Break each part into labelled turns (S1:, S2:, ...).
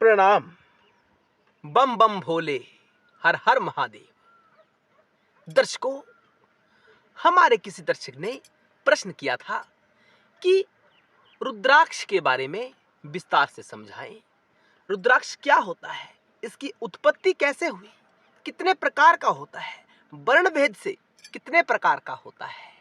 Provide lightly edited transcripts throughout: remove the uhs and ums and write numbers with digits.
S1: प्रणाम। बम बम भोले, हर हर महादेव। दर्शकों, हमारे किसी दर्शक ने प्रश्न किया था कि रुद्राक्ष के बारे में विस्तार से समझाएं। रुद्राक्ष क्या होता है, इसकी उत्पत्ति कैसे हुई, कितने प्रकार का होता है, वर्ण भेद से कितने प्रकार का होता है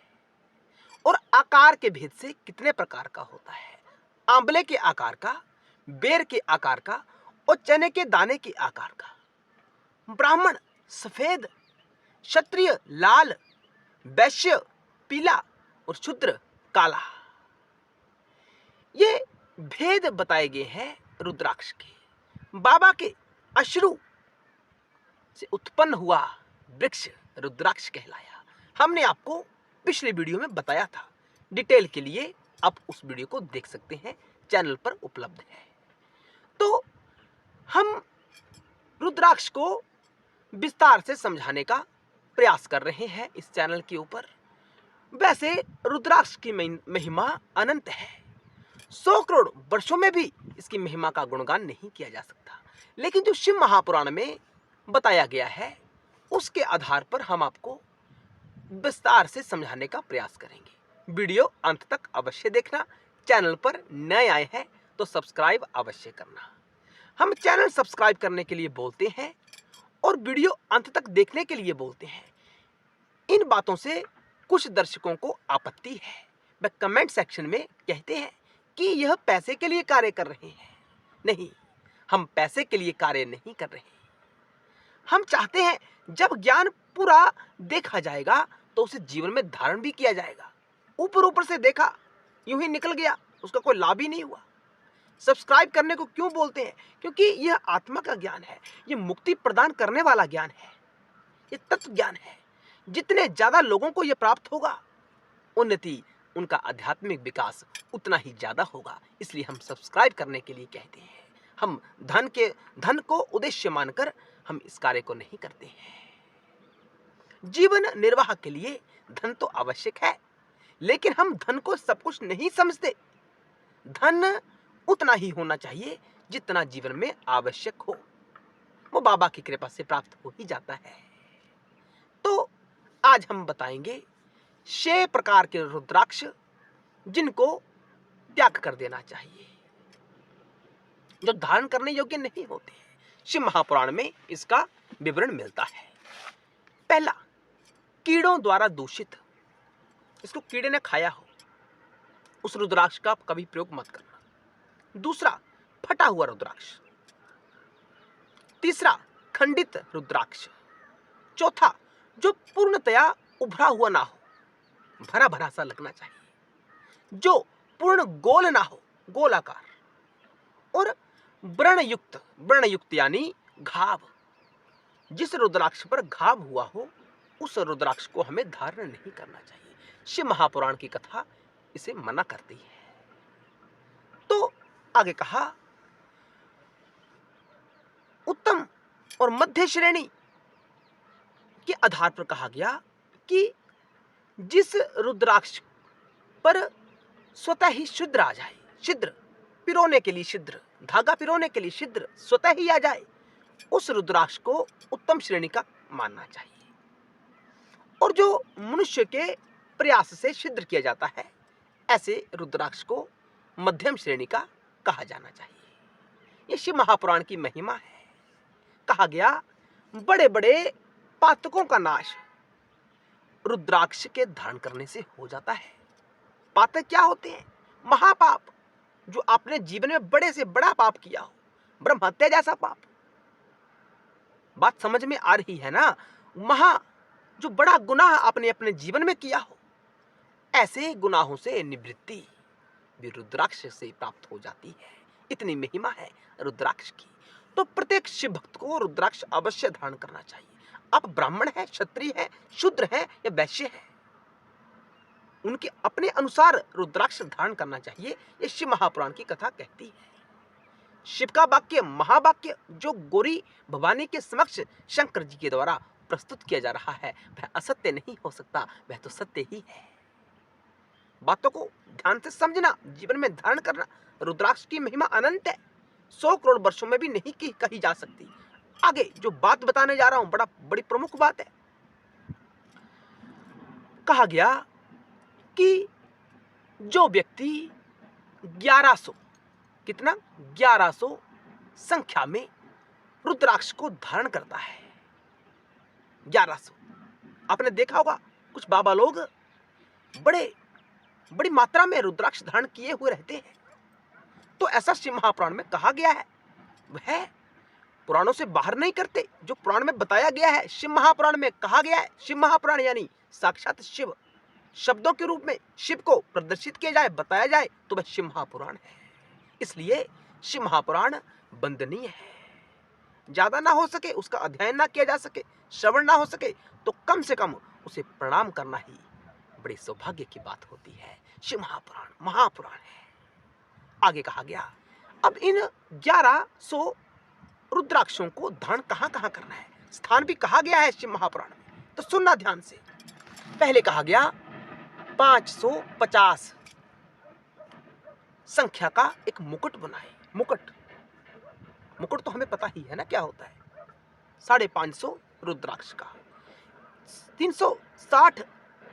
S1: और आकार के भेद से कितने प्रकार का होता है। आंवले के आकार का, बेर के आकार का और चने के दाने के आकार का। ब्राह्मण सफेद, क्षत्रिय लाल, वैश्य पीला और शूद्र काला। ये भेद बताए गए हैं रुद्राक्ष के। बाबा के अश्रु से उत्पन्न हुआ वृक्ष रुद्राक्ष कहलाया। हमने आपको पिछले वीडियो में बताया था। डिटेल के लिए आप उस वीडियो को देख सकते हैं, चैनल पर उपलब्ध है। तो हम रुद्राक्ष को विस्तार से समझाने का प्रयास कर रहे हैं इस चैनल के ऊपर। वैसे रुद्राक्ष की महिमा अनंत है। 100 करोड़ वर्षों में भी इसकी महिमा का गुणगान नहीं किया जा सकता। लेकिन जो शिव महापुराण में बताया गया है, उसके आधार पर हम आपको विस्तार से समझाने का प्रयास करेंगे। वीडियो अंत तक अवश्य देखना। चैनल पर नए आए हैं तो सब्सक्राइब अवश्य करना। हम चैनल सब्सक्राइब करने के लिए बोलते हैं और वीडियो अंत तक देखने के लिए बोलते हैं। इन बातों से कुछ दर्शकों को आपत्ति है। वे कमेंट सेक्शन में कहते हैं कि यह पैसे के लिए कार्य कर रहे हैं। नहीं, हम पैसे के लिए कार्य नहीं कर रहे। हम चाहते हैं जब ज्ञान पूरा देखा जाएगा तो उसे जीवन में धारण भी किया जाएगा। ऊपर ऊपर से देखा, यूं ही निकल गया, उसका कोई लाभ ही नहीं हुआ। सब्सक्राइब करने को क्यों बोलते हैं? क्योंकि यह आत्मा का ज्ञान है, यह मुक्ति प्रदान करने वाला ज्ञान है, यह तत्व ज्ञान है। जितने ज्यादा लोगों को यह प्राप्त होगा, उन्नति, उनका आध्यात्मिक विकास उतना ही ज्यादा होगा। इसलिए हम सब्सक्राइब करने के लिए कहते हैं। हम धन को उद्देश्य मानकर हम इस कार्य को नहीं करते हैं। जीवन निर्वाह के लिए धन तो आवश्यक है, लेकिन हम धन को सब कुछ नहीं समझते। धन उतना ही होना चाहिए जितना जीवन में आवश्यक हो। वो बाबा की कृपा से प्राप्त हो ही जाता है। तो आज हम बताएंगे 6 प्रकार के रुद्राक्ष जिनको त्याग कर देना चाहिए, जो धारण करने योग्य नहीं होते। शिव महापुराण में इसका विवरण मिलता है। पहला, कीड़ों द्वारा दूषित। इसको कीड़े ने खाया हो, उस रुद्राक्ष का कभी प्रयोग मत करना। दूसरा, फटा हुआ रुद्राक्ष। तीसरा, खंडित रुद्राक्ष। चौथा, जो पूर्णतया उभरा हुआ ना हो, भरा भरा सा लगना चाहिए। जो पूर्ण गोल ना हो, गोलाकार। और व्रणयुक्त यानी घाव। जिस रुद्राक्ष पर घाव हुआ हो, उस रुद्राक्ष को हमें धारण नहीं करना चाहिए। शिव महापुराण की कथा इसे मना करती है। तो आगे कहा, उत्तम और मध्य श्रेणी के आधार पर कहा गया कि जिस रुद्राक्ष पर स्वतः ही छिद्र आ जाए, छिद्र पिरोने के लिए छिद्र, धागा पिरोने के लिए छिद्र स्वतः ही आ जाए, उस रुद्राक्ष को उत्तम श्रेणी का मानना चाहिए। और जो मनुष्य के प्रयास से छिद्र किया जाता है, ऐसे रुद्राक्ष को मध्यम श्रेणी का कहा जाना चाहिए। यह शिव महापुराण की महिमा है। कहा गया, बड़े बड़े पातकों का नाश रुद्राक्ष के धारण करने से हो जाता है। पातक क्या होते हैं? महापाप, जो आपने जीवन में बड़े से बड़ा पाप किया हो, ब्रह्म हत्या जैसा पाप। बात समझ में आ रही है ना? जो बड़ा गुनाह आपने अपने जीवन में किया हो, ऐसे गुनाहों से निवृत्ति भी रुद्राक्ष से प्राप्त हो जाती है। इतनी महिमा है रुद्राक्ष की। तो प्रत्येक शिव भक्त को रुद्राक्ष अवश्य धारण करना चाहिए। आप ब्राह्मण है, क्षत्रिय है, शूद्र है या वैश्य है, उनके अपने अनुसार रुद्राक्ष धारण करना चाहिए। ये शिव महापुराण की कथा कहती है। शिव का वाक्य, महावाक्य, जो गौरी भवानी के समक्ष शंकर जी के द्वारा प्रस्तुत किया जा रहा है, वह असत्य नहीं हो सकता, वह तो सत्य ही है। बातों को ध्यान से समझना, जीवन में धारण करना। रुद्राक्ष की महिमा अनंत है। 100 करोड़ वर्षों में भी नहीं कही जा सकती। आगे जो बात बताने जा रहा हूं बड़ी प्रमुख बात है। कहा गया कि जो व्यक्ति 1100 कितना 1100 संख्या में रुद्राक्ष को धारण करता है, 1100। आपने देखा होगा कुछ बाबा लोग बड़ी मात्रा में रुद्राक्ष धारण किए हुए रहते हैं। तो ऐसा शिव महापुराण में कहा गया है, वह पुराणों से बाहर नहीं करते। जो पुराण में बताया गया है, शिव महापुराण में कहा गया है, शिव महापुराण यानी साक्षात शिव शब्दों के रूप में शिव को प्रदर्शित किया जाए, बताया जाए, तो वह शिव महापुराण है। इसलिए शिव महापुराण वंदनीय है। ज्यादा ना हो सके उसका अध्ययन ना किया जा सके, श्रवण ना हो सके, तो कम से कम उसे प्रणाम करना ही बड़ी सौभाग्य की बात होती है। शिव महापुराण महापुराण है। आगे कहा गया, अब इन 1100 रुद्राक्षों को धारण कहां कहां करना है, स्थान भी कहा गया है शिव महापुराण में, तो सुनना ध्यान से। पहले कहा गया 550 संख्या का एक मुकुट बनाए। मुकुट तो हमें पता ही है ना क्या होता है। 550 रुद्राक्ष का 360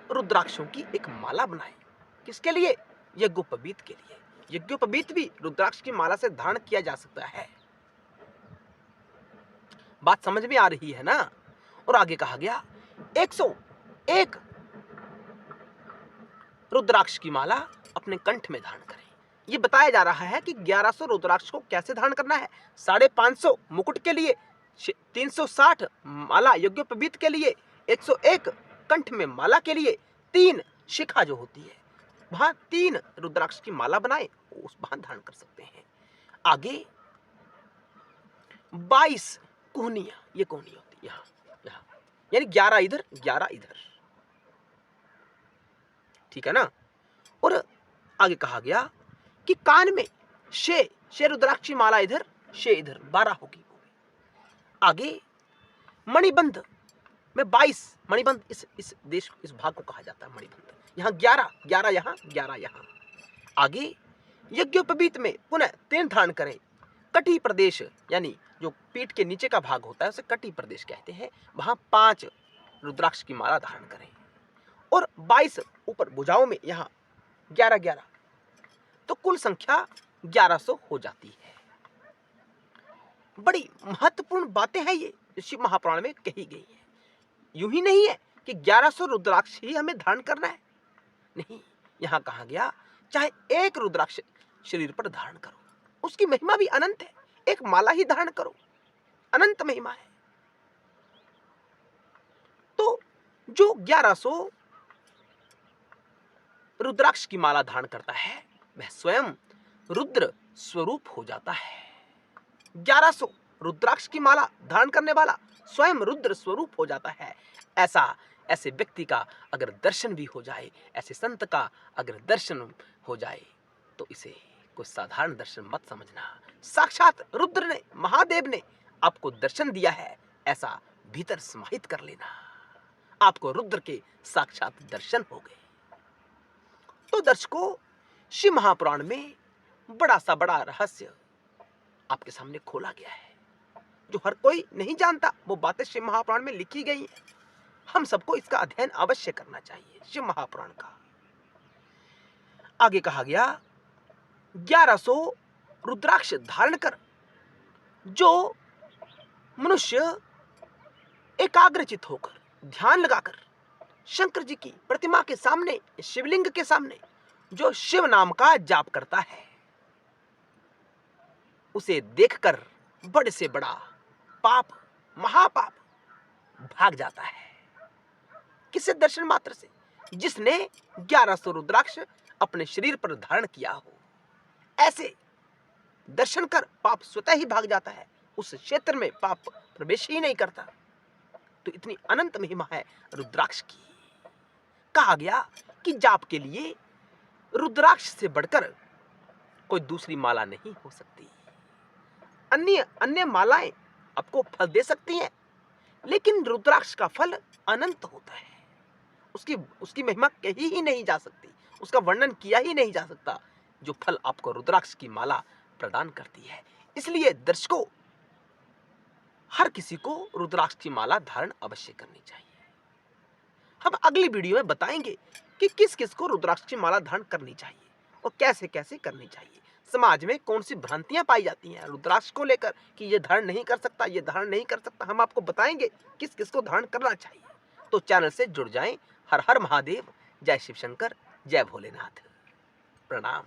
S1: रुद्राक्षों की एक माला बनाई। किसके लिए? यज्ञोपवीत के लिए। यज्ञोपवीत भी रुद्राक्ष की माला से धारण किया जा सकता है। बात समझ में आ रही है ना। और आगे कहा गया 101 रुद्राक्ष की माला अपने कंठ में धारण करें। ये बताया जा रहा है कि 1100 रुद्राक्ष को कैसे धारण करना है। 550 मुकुट के लिए, 360 माला यज्ञोपवीत के लिए, 101 कंठ में माला के लिए, 3 शिखा जो होती है वहां 3 रुद्राक्ष की माला बनाए, उस वहां धारण कर सकते हैं। आगे 22 कोहनियां, ये कोहनी होती है यहां यानी 11 इधर 11 इधर, ठीक है ना। और आगे कहा गया कि कान में शे रुद्राक्ष की माला इधर, शे इधर, 12 होगी। आगे मणिबंध में 22 मणिबंध, इस देश इस भाग को कहा जाता है मणिबंध। यहाँ 11 यहाँ 11 यहाँ। आगे यज्ञोपवीत में पुनः 3 धारण करें। कटी प्रदेश यानी जो पीठ के नीचे का भाग होता है उसे कटी प्रदेश कहते हैं, वहां 5 रुद्राक्ष की माला धारण करें। और 22 ऊपर भुजाओं में, यहाँ 11, तो कुल संख्या 1100 हो जाती है। बड़ी महत्वपूर्ण बातें हैं ये शिव महापुराण में कही गई है। यूं ही नहीं है कि 1100 रुद्राक्ष ही हमें धारण करना है, नहीं। यहां कहा गया चाहे एक रुद्राक्ष शरीर पर धारण करो, उसकी महिमा भी अनंत है। एक माला ही धारण करो, अनंत महिमा है। तो जो 1100 रुद्राक्ष की माला धारण करता है वह स्वयं रुद्र स्वरूप हो जाता है। 1100 रुद्राक्ष की माला धारण करने वाला स्वयं रुद्र स्वरूप हो जाता है। ऐसे व्यक्ति का अगर दर्शन भी हो जाए, ऐसे संत का अगर दर्शन हो जाए, तो इसे कोई साधारण दर्शन मत समझना। साक्षात रुद्र ने, महादेव ने आपको दर्शन दिया है, ऐसा भीतर समाहित कर लेना। आपको रुद्र के साक्षात दर्शन हो गए। तो दर्शकों, शिव महापुराण में बड़ा रहस्य आपके सामने खोला गया है, जो हर कोई नहीं जानता। वो बातें शिव महापुराण में लिखी गई हैं। हम सबको इसका अध्ययन अवश्य करना चाहिए, शिव महापुराण का। आगे कहा गया 1100 रुद्राक्ष धारण कर जो मनुष्य एकाग्रचित होकर, ध्यान लगाकर शंकर जी की प्रतिमा के सामने, शिवलिंग के सामने जो शिव नाम का जाप करता है, उसे देखकर बड़े से बड़ा पाप, महापाप भाग जाता है। किससे? दर्शन मात्र से। जिसने 1100 रुद्राक्ष अपने शरीर पर धारण किया हो, ऐसे दर्शन कर पाप स्वतः ही भाग जाता है। उस क्षेत्र में पाप प्रवेश ही नहीं करता। तो इतनी अनंत महिमा है रुद्राक्ष की। कहा गया कि जाप के लिए रुद्राक्ष से बढ़कर कोई दूसरी माला नहीं हो सकती। अन्य मालाएं आपको फल दे सकती हैं, लेकिन रुद्राक्ष का फल अनंत होता है। उसकी महिमा कही ही नहीं जा सकती, उसका वर्णन किया ही नहीं जा सकता, जो फल आपको रुद्राक्ष की माला प्रदान करती है। इसलिए दर्शकों, हर किसी को रुद्राक्ष की माला धारण अवश्य करनी चाहिए। हम अगली वीडियो में बताएंगे कि किस किस को रुद्राक्ष की माला धारण करनी चाहिए और कैसे कैसे करनी चाहिए। समाज में कौन सी भ्रांतियां पाई जाती हैं रुद्राक्ष को लेकर कि ये धारण नहीं कर सकता, ये धारण नहीं कर सकता। हम आपको बताएंगे किस किस को धारण करना चाहिए। तो चैनल से जुड़ जाएं। हर हर महादेव। जय शिव शंकर, जय भोलेनाथ। प्रणाम।